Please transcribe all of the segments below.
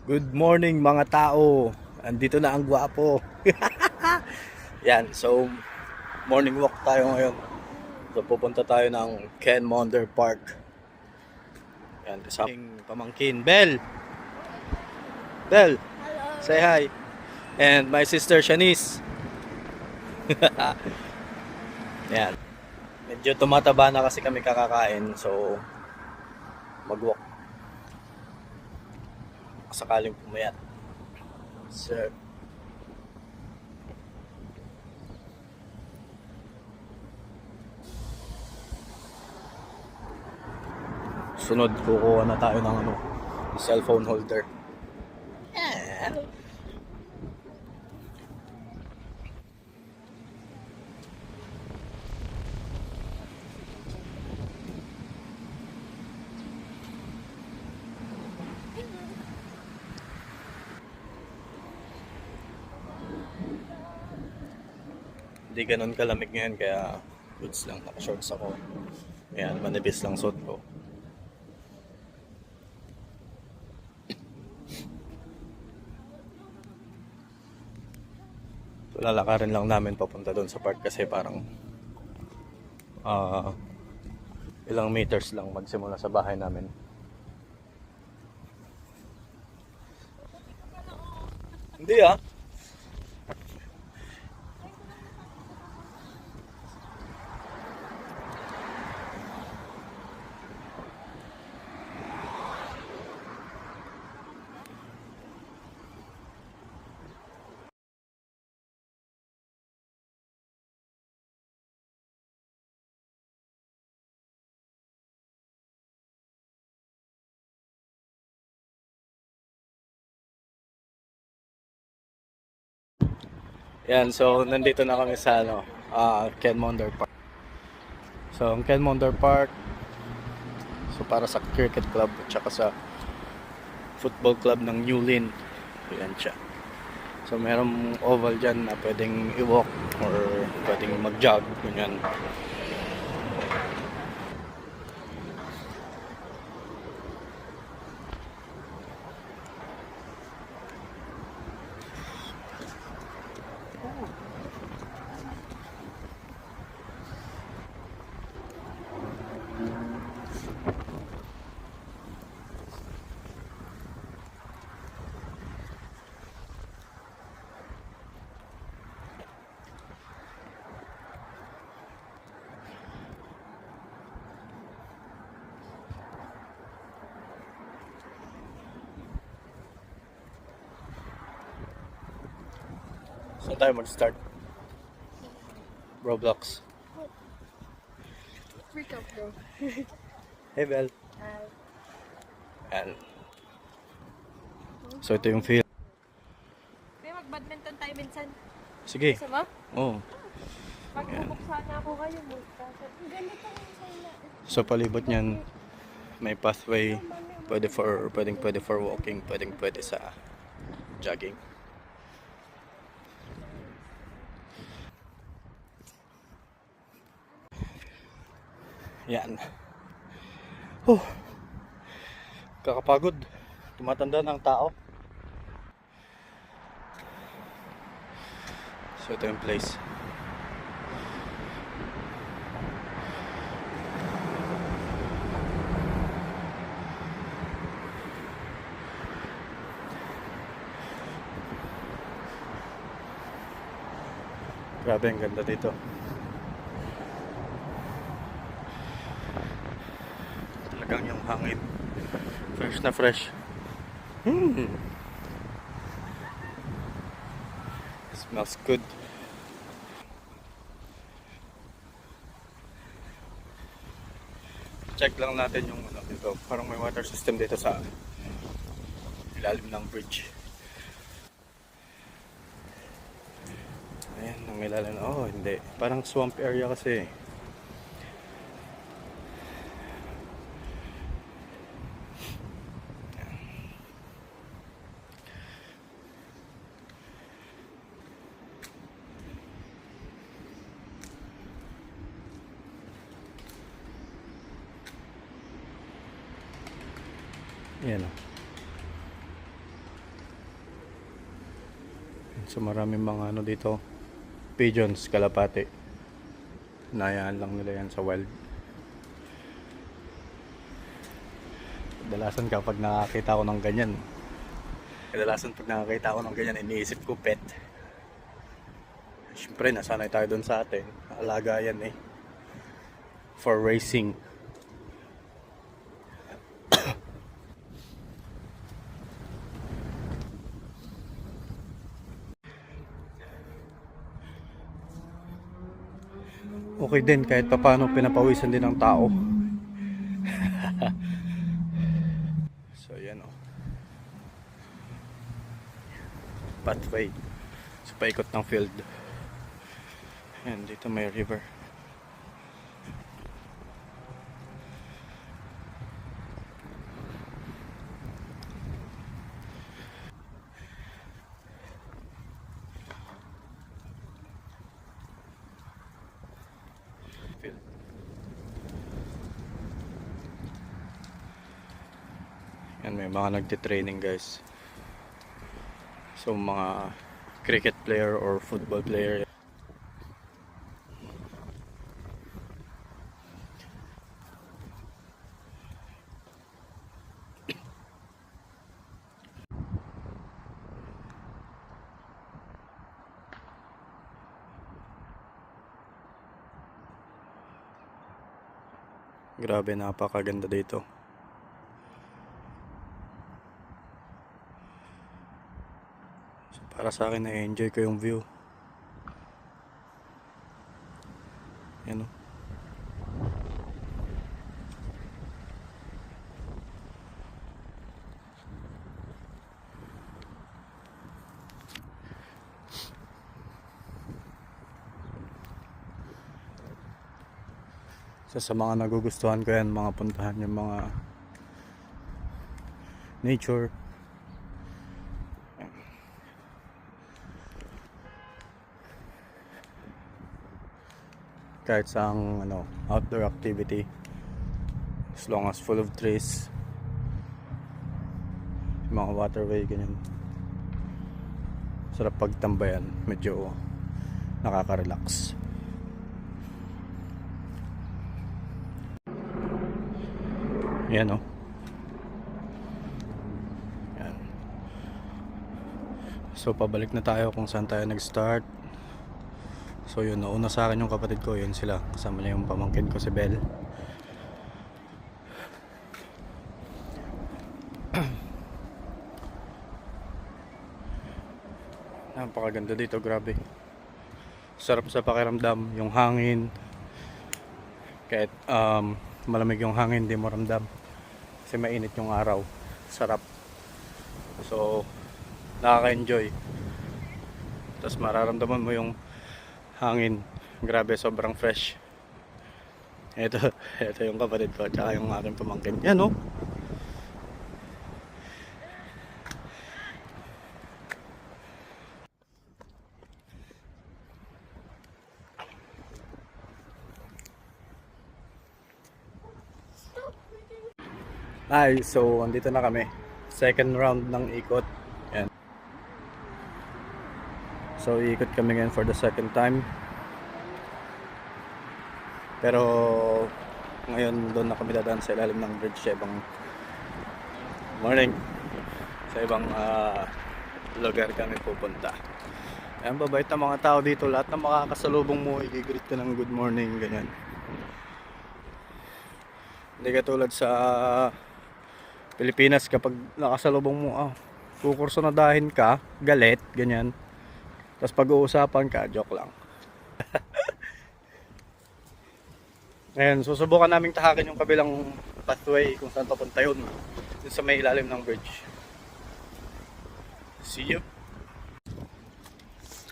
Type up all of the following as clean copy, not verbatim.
Good morning mga tao. Andito na ang gwapo. Yan, so morning walk tayo ngayon. So pupunta tayo ng Ken Monder Park. Yan, kasama aking pamangkin, Bel. Bel, say hi. And my sister Shanice. Yan. Medyo tumataba na kasi kami kakakain, so mag-walk sakaling pumayat. Sir. Sunod, kukuha na tayo ng cellphone holder. Hindi ganun kalamig ngayon kaya goods lang, naka-shorts ako. Ayan, manibis lang suot ko. So, lalakarin lang namin papunta doon sa park kasi parang ilang meters lang magsimula sa bahay namin. Hindi ah. Yan, so nandito na kami sa Ken Monder Park. So, ang Ken Monder Park, so para sa cricket club at saka sa football club ng Newlyn. Yan siya. So, merong oval dyan na pwedeng i-walk or pwedeng mag-jog. Ganyan. Saan tayo mag-start? Roblox. Freak out, bro. Hey, Bel. Yan. So, ito yung field. Kaya mag-badminton tayo minsan. Sige. Gusto mo? Oo. Magbubuksan na ako kayo. Ang ganda pa rin sana. So, palibot niyan, may pathway. Pwede for walking, pwede sa jogging. Yan. Kakapagod. Tumatanda ng tao. So, ito yung place. Grabe, ang ganda dito. Talagang yung hangin. Fresh na fresh. It smells good. Check lang natin yung dito. Parang may water system dito sa ilalim ng bridge. Ayan, ang ilalim. Oh, hindi. Parang swamp area kasi. Yan o. So maraming mga ano dito, pigeons, kalapate. Nayaan lang nila yan sa wild. Kadalasan kapag nakakita ko ng ganyan, iniisip ko pet. Siyempre, nasanay tayo dun sa atin. Alaga yan eh. For racing. Okay din kahit papaano pinapawisan din ng tao. So yan o. Pathway. So paikot ng field. And dito may river. Field. Yan, may mga nagtitraining guys. So mga cricket player or football player. Grabe, napakaganda dito. So, para sa akin, na-enjoy ko yung view. Yan o. So, sa mga nagugustuhan ko yan, mga puntahan yung mga nature. Kahit sa outdoor activity, as long as full of trees, mga waterway, ganyan. Sarap pagtambayan, medyo nakaka-relax. Yan o. Yan. So pabalik na tayo kung saan tayo nag-start. So yun, nauna sa akin yung kapatid ko, yun sila. Kasama niya yung pamangkin ko si Belle. Napakaganda dito, grabe. Sarap sa pakiramdam, yung hangin. Kahit malamig yung hangin, di mo ramdam. Kasi mainit yung araw. Sarap. So nakaka-enjoy. Tapos mararamdaman mo yung hangin. Grabe, sobrang fresh. Ito yung kapatid ko, tsaka yung aking pamangkin. Yan o. Ay, so andito na kami. Second round ng ikot. Yan. So iikot kami ngayon for the second time. Pero ngayon doon na kami dadaan sa ilalim ng bridge sa ibang morning. Sa ibang lugar kami pupunta. Ayan, babait na mga tao dito. Lahat ng makakasalubong mo, i-greet ka ng good morning, ganyan. Hindi katulad sa Pilipinas, kapag nakasalubong mo, kukurso na dahin ka, galit, ganyan. Tapos pag-uusapan ka, joke lang. Ngayon, susubukan naming tahakin yung kabilang pathway kung saan papunta yun. Dun sa may ilalim ng bridge. See you!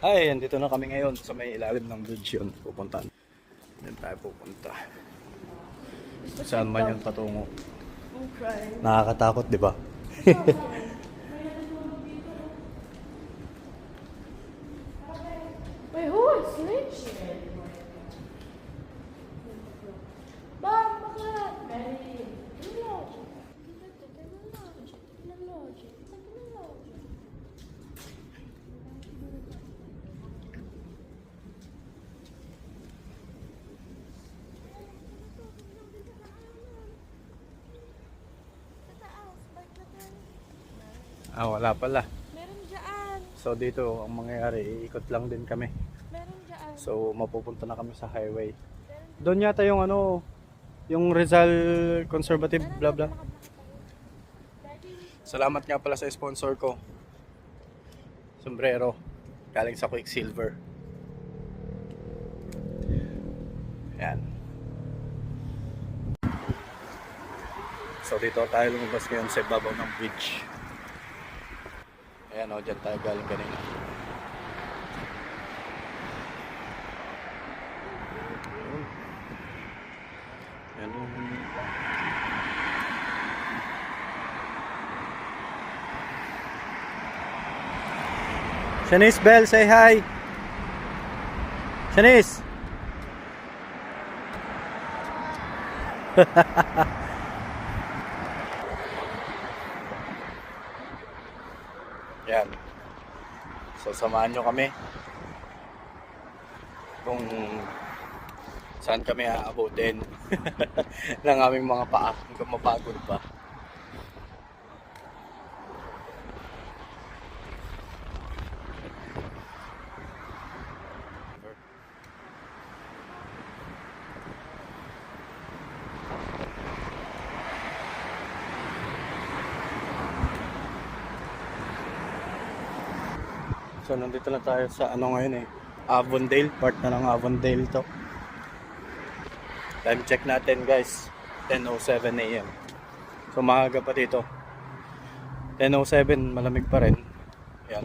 Ay, andito na kami ngayon sa may ilalim ng bridge yun. Pupunta. Yan tayo pupunta. Saan man yun patungo. Nakakatakot, di ba? Wait, who is snitching? Mom, bakit? Mary. Technology. Technology. Ah, wala pala. Meron dyan. So dito, ang mangyayari, iikot lang din kami. Meron dyan. So mapupunta na kami sa highway. Meron dyan. Doon yata yung ano, yung Rizal Conservative, blah blah. Salamat nga pala sa sponsor ko. Sombrero. Galing sa Quicksilver. Yan. So dito tayo lumabas ngayon sa ibabaw ng bridge. Ayan o, dyan tayo galing kanina. Ayan o. Shanice Bell, say hi! Shanice! Yan. So samahan nyo kami kung saan kami aabutin ng aming mga paa hanggang mapagod pa. So nandito na tayo sa ano ngayon Avondale, part na ng Avondale to. Time check natin guys, 10:07 AM. So maaga pa dito. 10:07, malamig pa rin. Yan.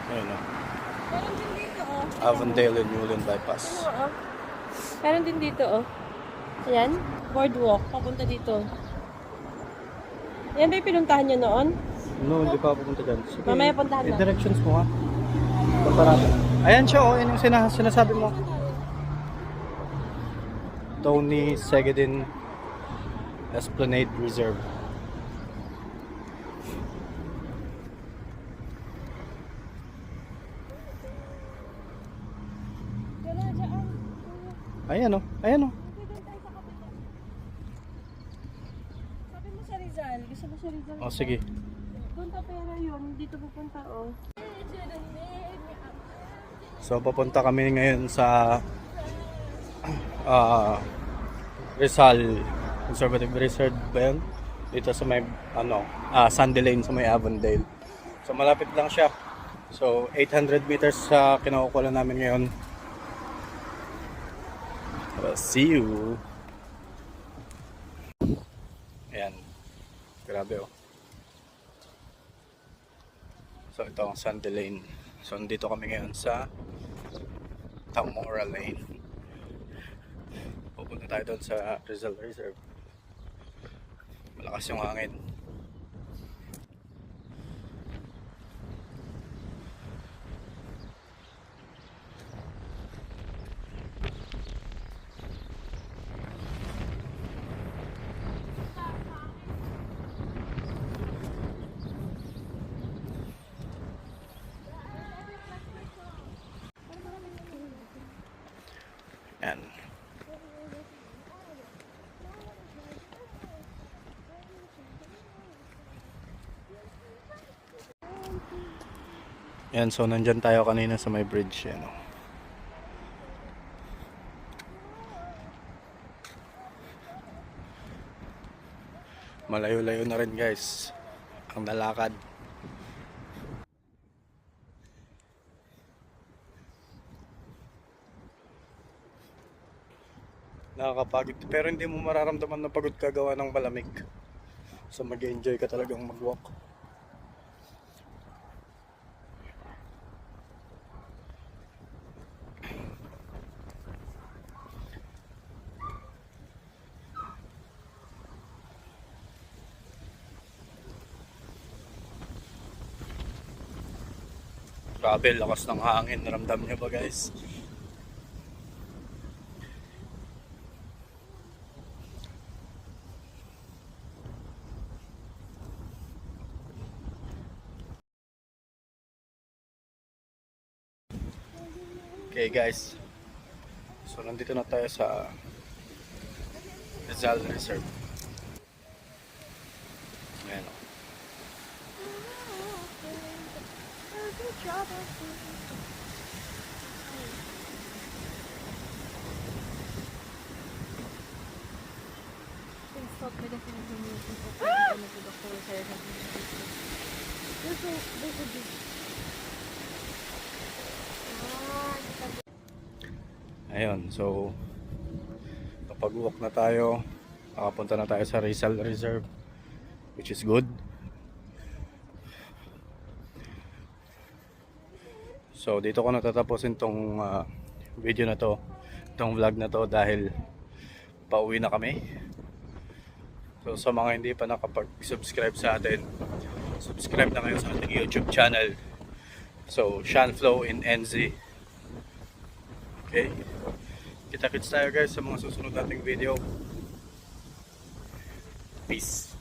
Ayun o. Meron din dito, oh. Avondale and Newland Bypass. Oo. Meron din dito, oh. Ayan. Boardwalk. Papunta dito. Yan ba yung pinuntahan nyo noon? No, hindi pa pupunta dyan. Sige, Mamaya puntahan na. directions mo ha. Pagparata. Ayan siya oh, yan yung sinasabi mo. Tony Segedin Esplanade Reserve. Wala dyan. Ayan oh, ayan oh. Doon tayo sa kapila. Sabi mo sa Rizal. Gusto mo sa Rizal? Oh, sige. Punta pera yun. Dito pupunta, oh. So papunta kami ngayon sa Rizal Conservative Reserve ba yun? Dito sa may Sandy Lane sa may Avondale. So malapit lang siya. So 800 meters sa kinukuha namin ngayon. See you. Ayan. Grabe oh. So ito ang Sandy Lane. So nandito kami ngayon sa Tamora Lane. Pupunta tayo doon sa Rizal Reserve. Malakas yung hangin. Yan. Yan, so nandyan tayo kanina sa may bridge. Yan, oh. Malayo-layo na rin guys ang nalakad. Nakakapagod pero hindi mo mararamdaman na pagod ka gawa ng malamig. So mag-enjoy ka talagang mag-walk. Grabe, lakas ng hangin. Naramdam niyo ba guys? Okay guys, so nandito na tayo sa Rizal Reserve. Ayan o. Stop na kasi Ayun, so kapag walk na tayo, nakapunta na tayo sa Rizal Reserve, which is good. So dito ko natatapusin tong video na to, tong vlog na to, dahil pauwi na kami. So sa mga hindi pa nakapag-subscribe sa atin, subscribe na kayo sa ating YouTube channel. So Sean Flow in NZ. Okay, kita-kits tayo guys sa mga susunod nating video. Peace.